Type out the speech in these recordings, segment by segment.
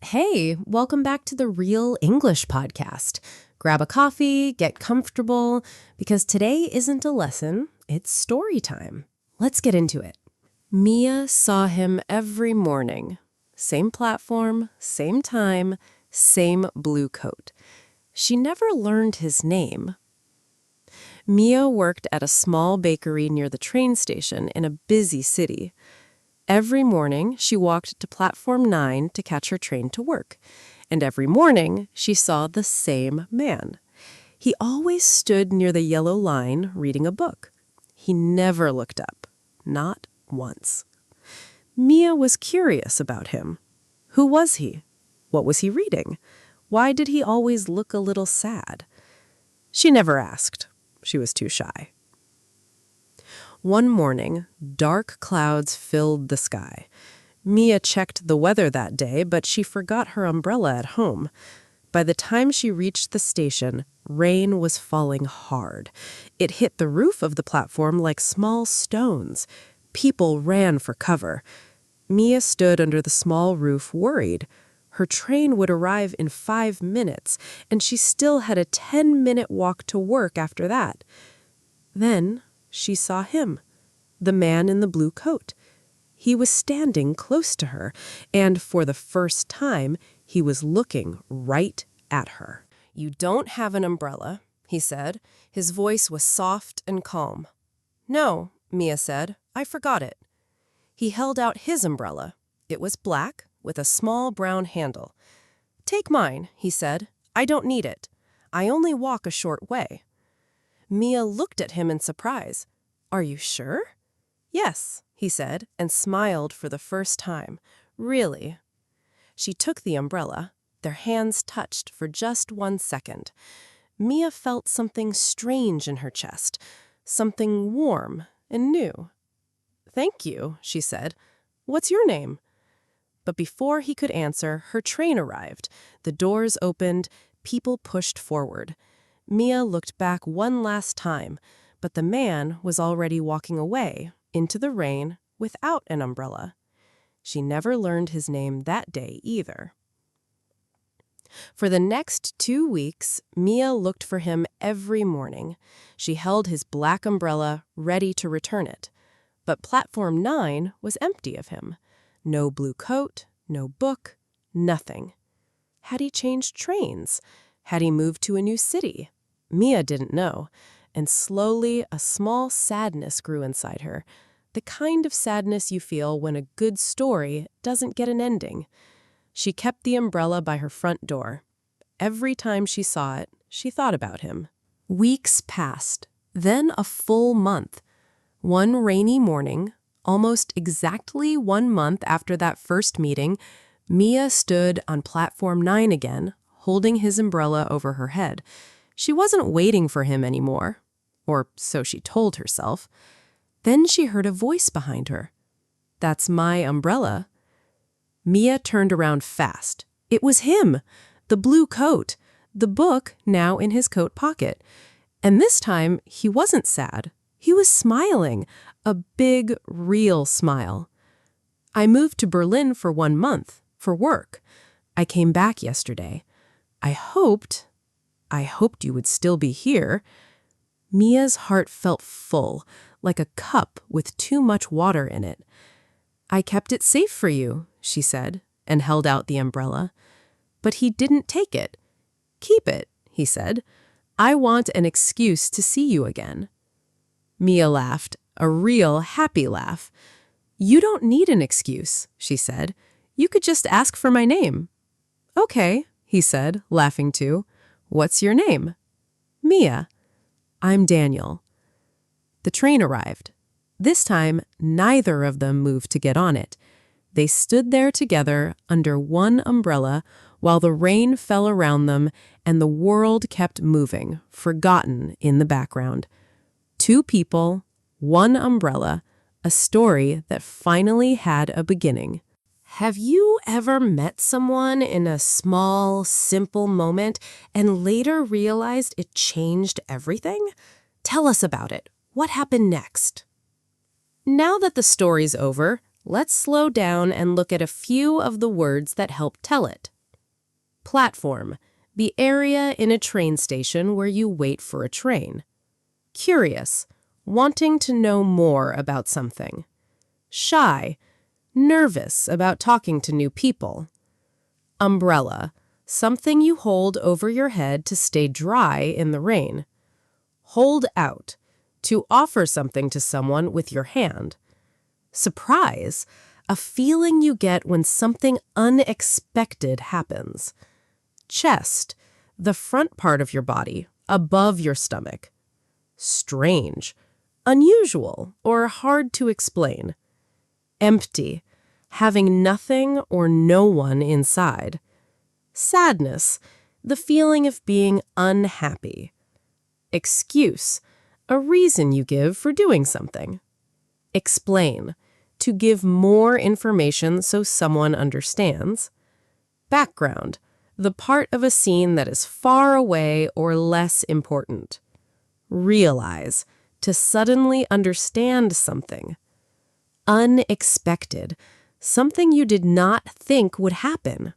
Hey, welcome back to the Real English podcast. Grab a coffee, get comfortable, because today isn't a lesson, it's story time. Let's get into it. Mia saw him every morning. Same platform, same time, same blue coat. She never learned his name. Mia worked at a small bakery near the train station in a busy city. Every morning, she walked to platform 9 to catch her train to work. And every morning, she saw the same man. He always stood near the yellow line reading a book. He never looked up, not once. Mia was curious about him. Who was he? What was he reading? Why did he always look a little sad? She never asked. She was too shy. One morning, dark clouds filled the sky. Mia checked the weather that day, but she forgot her umbrella at home. By the time she reached the station, rain was falling hard. It hit the roof of the platform like small stones. People ran for cover. Mia stood under the small roof, worried. Her train would arrive in 5 minutes, and she still had a 10-minute walk to work after that. Then she saw him, the man in the blue coat. He was standing close to her, and for the first time, he was looking right at her. "You don't have an umbrella," he said. His voice was soft and calm. "No," Mia said. "I forgot it." He held out his umbrella. It was black, with a small brown handle. "Take mine," he said. "I don't need it. I only walk a short way." Mia looked at him in surprise. "Are you sure?" "Yes," he said, and smiled for the first time. "Really?" She took the umbrella. Their hands touched for just 1 second. Mia felt something strange in her chest, something warm and new. "Thank you," she said. "What's your name?" But before he could answer, her train arrived. The doors opened. People pushed forward. Mia looked back one last time, but the man was already walking away, into the rain, without an umbrella. She never learned his name that day either. For the next 2 weeks, Mia looked for him every morning. She held his black umbrella, ready to return it. But platform 9 was empty of him. No blue coat, no book, nothing. Had he changed trains? Had he moved to a new city? Mia didn't know, and slowly a small sadness grew inside her, the kind of sadness you feel when a good story doesn't get an ending. She kept the umbrella by her front door. Every time she saw it, she thought about him. Weeks passed, then a full month. One rainy morning, almost exactly 1 month after that first meeting, Mia stood on platform 9 again, holding his umbrella over her head. She wasn't waiting for him anymore, or so she told herself. Then she heard a voice behind her. "That's my umbrella." Mia turned around fast. It was him, the blue coat, the book now in his coat pocket. And this time, he wasn't sad. He was smiling, a big, real smile. "I moved to Berlin for 1 month, for work. I came back yesterday. I hoped you would still be here." Mia's heart felt full, like a cup with too much water in it. "I kept it safe for you," she said, and held out the umbrella. But he didn't take it. "Keep it," he said. "I want an excuse to see you again." Mia laughed, a real happy laugh. "You don't need an excuse," she said. "You could just ask for my name." "Okay," he said, laughing too. "What's your name?" "Mia." "I'm Daniel." The train arrived. This time, neither of them moved to get on it. They stood there together under one umbrella while the rain fell around them and the world kept moving, forgotten in the background. 2 people, 1 umbrella, a story that finally had a beginning. Have you ever met someone in a small, simple moment and later realized it changed everything? Tell us about it. What happened next? Now that the story's over, Let's slow down and look at a few of the words that help tell it. Platform, the area in a train station where you wait for a train. Curious, wanting to know more about something. Shy, nervous about talking to new people. Umbrella, something you hold over your head to stay dry in the rain. Hold out, to offer something to someone with your hand. Surprise, a feeling you get when something unexpected happens. Chest, the front part of your body, above your stomach. Strange, unusual, or hard to explain. Empty, having nothing or no one inside. Sadness, the feeling of being unhappy. Excuse, a reason you give for doing something. Explain, to give more information so someone understands. Background, the part of a scene that is far away or less important. Realize, to suddenly understand something. Unexpected, something you did not think would happen.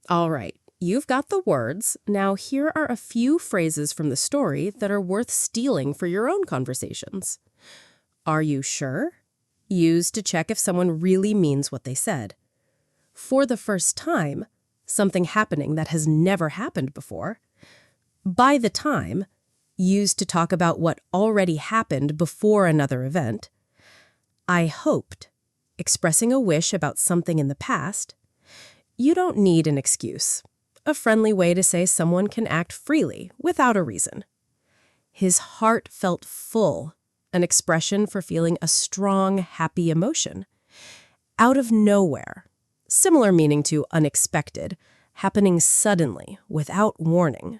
All right, you've got the words. Now here are a few phrases from the story that are worth stealing for your own conversations. Are you sure? Used to check if someone really means what they said. For the first time, something happening that has never happened before. By the time, used to talk about what already happened before another event. I hoped, expressing a wish about something in the past. You don't need an excuse. A friendly way to say someone can act freely without a reason. His heart felt full, an expression for feeling a strong, happy emotion. Out of nowhere, similar meaning to unexpected, happening suddenly, without warning.